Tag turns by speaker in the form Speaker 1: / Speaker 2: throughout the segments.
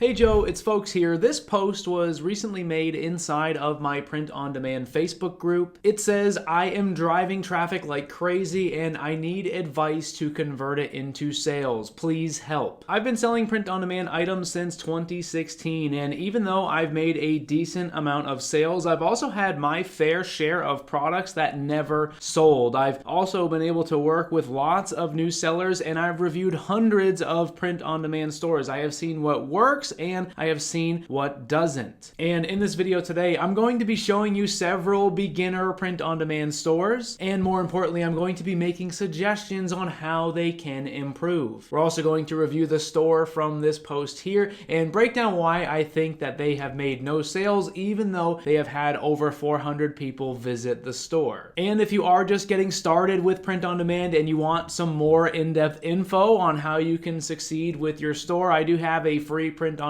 Speaker 1: Hey Joe, it's Folks here. This post was recently made inside of my print-on-demand Facebook group. It says, I am driving traffic like crazy and I need advice to convert it into sales. Please help. I've been selling print-on-demand items since 2016, and even though I've made a decent amount of sales, I've also had my fair share of products that never sold. I've also been able to work with lots of new sellers, and I've reviewed hundreds of print-on-demand stores. I have seen what works and I have seen what doesn't. And in this video today, I'm going to be showing you several beginner print-on-demand stores, and more importantly, I'm going to be making suggestions on how they can improve. We're also going to review the store from this post here and break down why I think that they have made no sales even though they have had over 400 people visit the store. And if you are just getting started with print-on-demand and you want some more in-depth info on how you can succeed with your store, I do have a free print-on-demand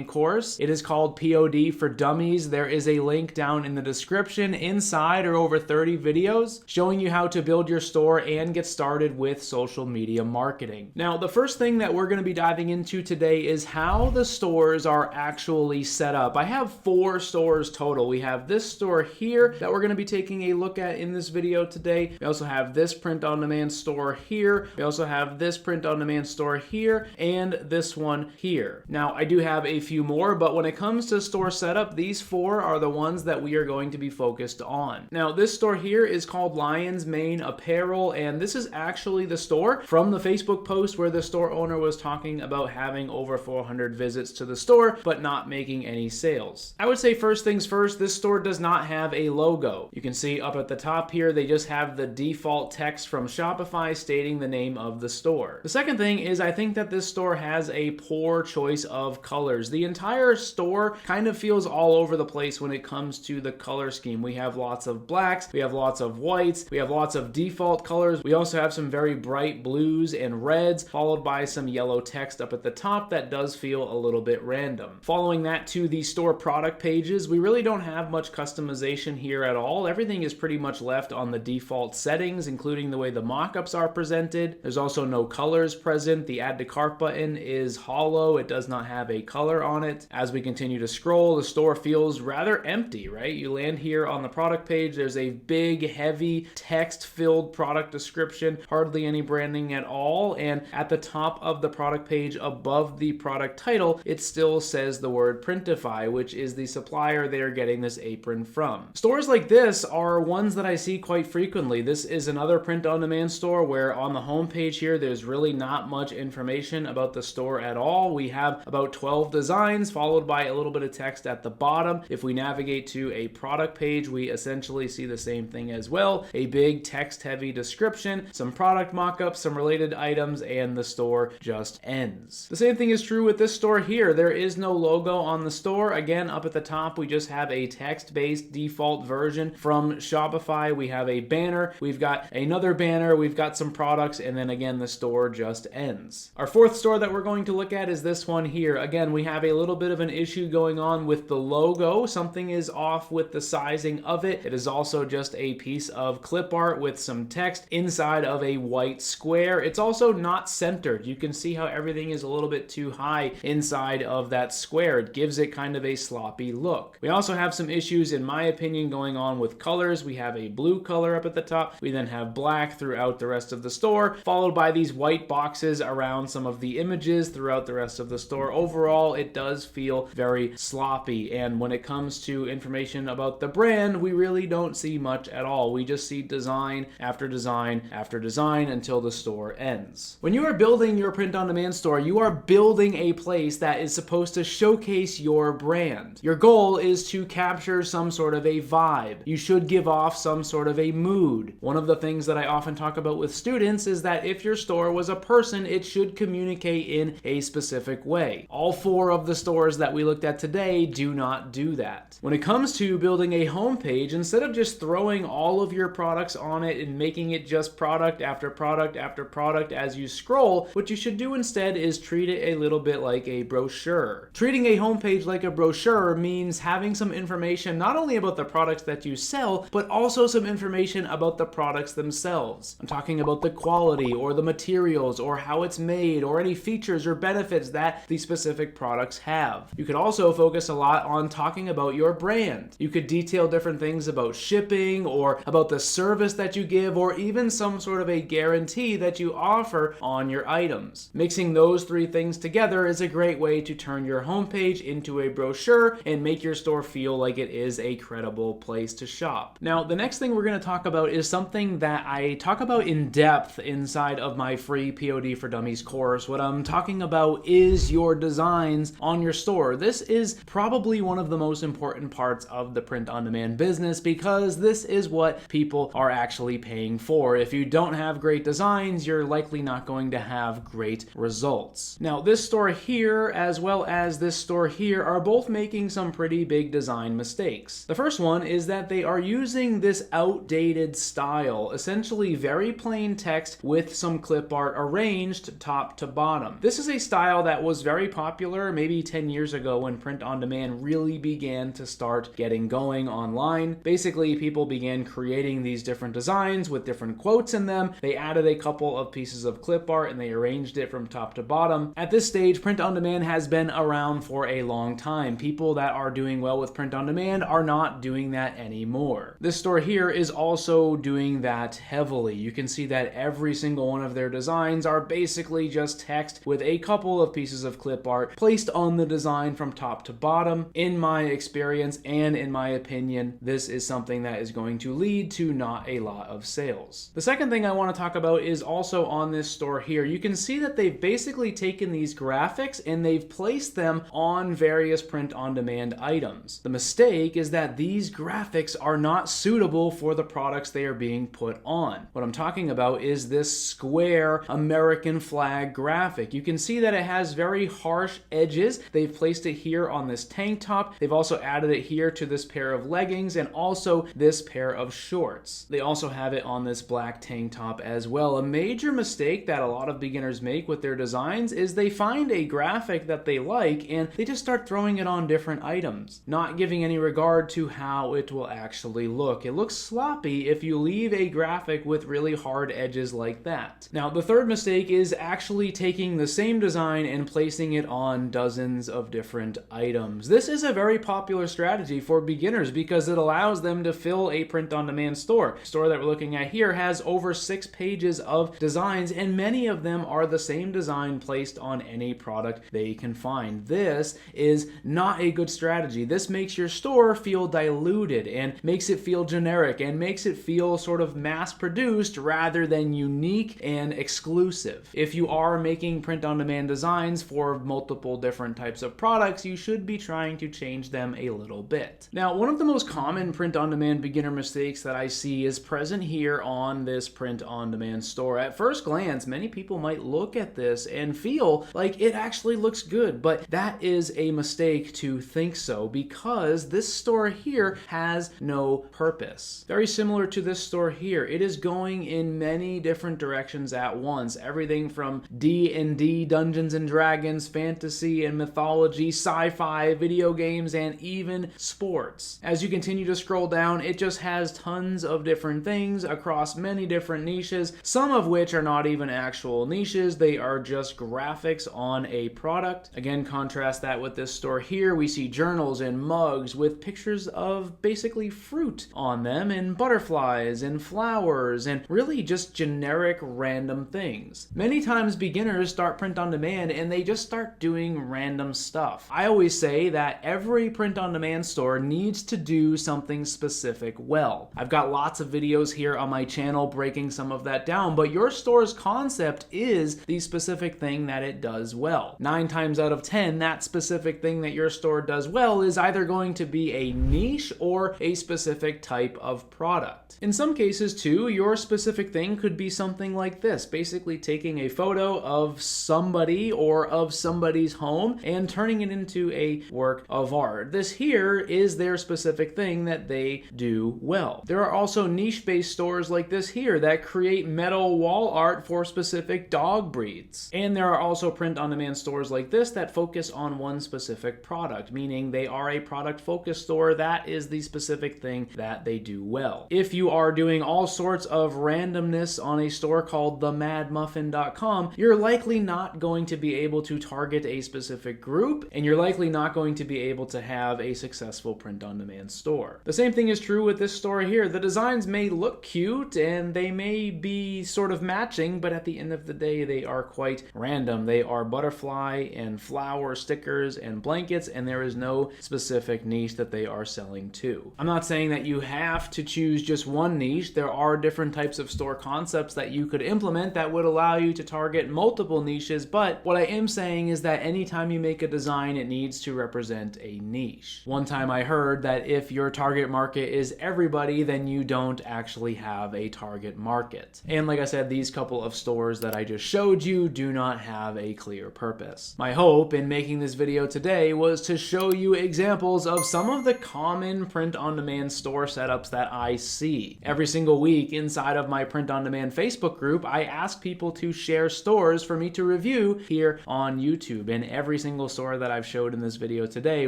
Speaker 1: course. It is called POD for Dummies. There is a link down in the description. Inside are over 30 videos showing you how to build your store and get started with social media marketing. Now, the first thing that we're going to be diving into today is how the stores are actually set up. I have 4 stores total. We have this store here that we're going to be taking a look at in this video today. We also have this print-on-demand store here. We also have this print-on-demand store here and this one here. Now, I do have a few more, but when it comes to store setup, these 4 are the ones that we are going to be focused on. Now, this store here is called Lion's Mane Apparel, and this is actually the store from the Facebook post where the store owner was talking about having over 400 visits to the store, but not making any sales. I would say first things first, this store does not have a logo. You can see up at the top here, they just have the default text from Shopify stating the name of the store. The second thing is I think that this store has a poor choice of colors. The entire store kind of feels all over the place when it comes to the color scheme. We have lots of blacks, we have lots of whites, we have lots of default colors. We also have some very bright blues and reds, followed by some yellow text up at the top that does feel a little bit random. Following that to the store product pages, we really don't have much customization here at all. Everything is pretty much left on the default settings, including the way the mockups are presented. There's also no colors present. The add to cart button is hollow. It does not have a color on it. As we continue to scroll, the store feels rather empty, right? You land here on the product page. There's a big, heavy, text-filled product description, hardly any branding at all. And at the top of the product page above the product title, it still says the word Printify, which is the supplier they are getting this apron from. Stores like this are ones that I see quite frequently. This is another print-on-demand store where on the home page here, there's really not much information about the store at all. We have about 12 designs followed by a little bit of text at the bottom. If we navigate to a product page, we essentially see the same thing as well. A big text-heavy description, some product mock-ups, some related items, and the store just ends. The same thing is true with this store here. There is no logo on the store. Again, up at the top, we just have a text-based default version from Shopify. We have a banner, we've got another banner, we've got some products, and then again, the store just ends. Our fourth store that we're going to look at is this one here. Again, we have a little bit of an issue going on with the logo. Something is off with the sizing of it. It is also just a piece of clip art with some text inside of a white square. It's also not centered. You can see how everything is a little bit too high inside of that square. It gives it kind of a sloppy look. We also have some issues, in my opinion, going on with colors. We have a blue color up at the top. We then have black throughout the rest of the store, followed by these white boxes around some of the images throughout the rest of the store. Overall, it does feel very sloppy, and when it comes to information about the brand, we really don't see much at all. We just see design after design after design until the store ends. When you are building your print-on-demand store, you are building a place that is supposed to showcase your brand. Your goal is to capture some sort of a vibe. You should give off some sort of a mood. One of the things that I often talk about with students is that if your store was a person, it should communicate in a specific way. All 4 of the stores that we looked at today do not do that. When it comes to building a homepage, instead of just throwing all of your products on it and making it just product after product after product as you scroll, what you should do instead is treat it a little bit like a brochure. Treating a homepage like a brochure means having some information not only about the products that you sell, but also some information about the products themselves. I'm talking about the quality or the materials or how it's made or any features or benefits that the specific specific products have. You could also focus a lot on talking about your brand. You could detail different things about shipping or about the service that you give, or even some sort of a guarantee that you offer on your items. Mixing those three things together is a great way to turn your homepage into a brochure and make your store feel like it is a credible place to shop. Now, the next thing we're going to talk about is something that I talk about in depth inside of my free POD for Dummies course. What I'm talking about is your designs on your store. This is probably one of the most important parts of the print-on-demand business because this is what people are actually paying for. If you don't have great designs, you're likely not going to have great results. Now, this store here as well as this store here are both making some pretty big design mistakes. The first one is that they are using this outdated style, essentially very plain text with some clip art arranged top to bottom. This is a style that was very popular maybe 10 years ago when print on demand really began to start getting going online. Basically, people began creating these different designs with different quotes in them. They added a couple of pieces of clip art and they arranged it from top to bottom. At this stage, print on demand has been around for a long time. People that are doing well with print on demand are not doing that anymore. This store here is also doing that heavily. You can see that every single one of their designs are basically just text with a couple of pieces of clip art placed on the design from top to bottom. In my experience and in my opinion, this is something that is going to lead to not a lot of sales. The second thing I want to talk about is also on this store here. You can see that they've basically taken these graphics and they've placed them on various print-on-demand items. The mistake is that these graphics are not suitable for the products they are being put on. What I'm talking about is this square American flag graphic. You can see that it has very harsh edges. They've placed it here on this tank top. They've also added it here to this pair of leggings and also this pair of shorts. They also have it on this black tank top as well. A major mistake that a lot of beginners make with their designs is they find a graphic that they like and they just start throwing it on different items, not giving any regard to how it will actually look. It looks sloppy if you leave a graphic with really hard edges like that. Now, the third mistake is actually taking the same design and placing it on dozens of different items. This is a very popular strategy for beginners because it allows them to fill a print-on-demand store. The store that we're looking at here has over 6 pages of designs and many of them are the same design placed on any product they can find. This is not a good strategy. This makes your store feel diluted and makes it feel generic and makes it feel sort of mass-produced rather than unique and exclusive. If you are making print-on-demand designs for multiple different types of products, you should be trying to change them a little bit. Now, one of the most common print-on-demand beginner mistakes that I see is present here on this print-on-demand store. At first glance, many people might look at this and feel like it actually looks good, but that is a mistake to think so because this store here has no purpose. Very similar to this store here, it is going in many different directions at once. Everything from D&D, Dungeons and Dragons, fantasy and mythology, sci-fi, video games, and even sports. As you continue to scroll down, it just has tons of different things across many different niches, some of which are not even actual niches. They are just graphics on a product. Again, contrast that with this store here. We see journals and mugs with pictures of basically fruit on them and butterflies and flowers and really just generic random things. Many times beginners start print on demand and they just start doing random stuff. I always say that every print on demand store needs to do something specific well. I've got lots of videos here on my channel breaking some of that down, but your store's concept is the specific thing that it does well. 9 times out of 10, that specific thing that your store does well is either going to be a niche or a specific type of product. In some cases too, your specific thing could be something like this, basically taking a photo of somebody or of somebody's home and turning it into a work of art. This here is their specific thing that they do well. There are also niche-based stores like this here that create metal wall art for specific dog breeds. And there are also print-on-demand stores like this that focus on one specific product, meaning they are a product-focused store. That is the specific thing that they do well. If you are doing all sorts of randomness on a store called themadmuffin.com, you're likely not going to be able to target a specific group, and you're likely not going to be able to have a successful print-on-demand store. The same thing is true with this store here. The designs may look cute and they may be sort of matching, but at the end of the day, they are quite random. They are butterfly and flower stickers and blankets, and there is no specific niche that they are selling to. I'm not saying that you have to choose just one niche. There are different types of store concepts that you could implement that would allow you to target multiple niches, but what I am saying is that anytime you make a design, it needs to represent a niche. One time I heard that if your target market is everybody, then you don't actually have a target market. And like I said, these couple of stores that I just showed you do not have a clear purpose. My hope in making this video today was to show you examples of some of the common print-on-demand store setups that I see. Every single week inside of my print-on-demand Facebook group, I ask people to share stores for me to review here on YouTube, and every single store that I've showed in this video today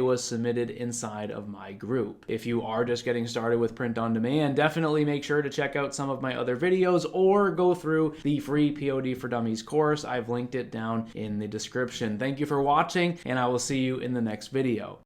Speaker 1: was submitted inside of my group. If you are just getting started with print-on-demand, definitely make sure to check out some of my other videos or go through the free POD for Dummies course. I've linked it down in the description. Thank you for watching, and I will see you in the next video.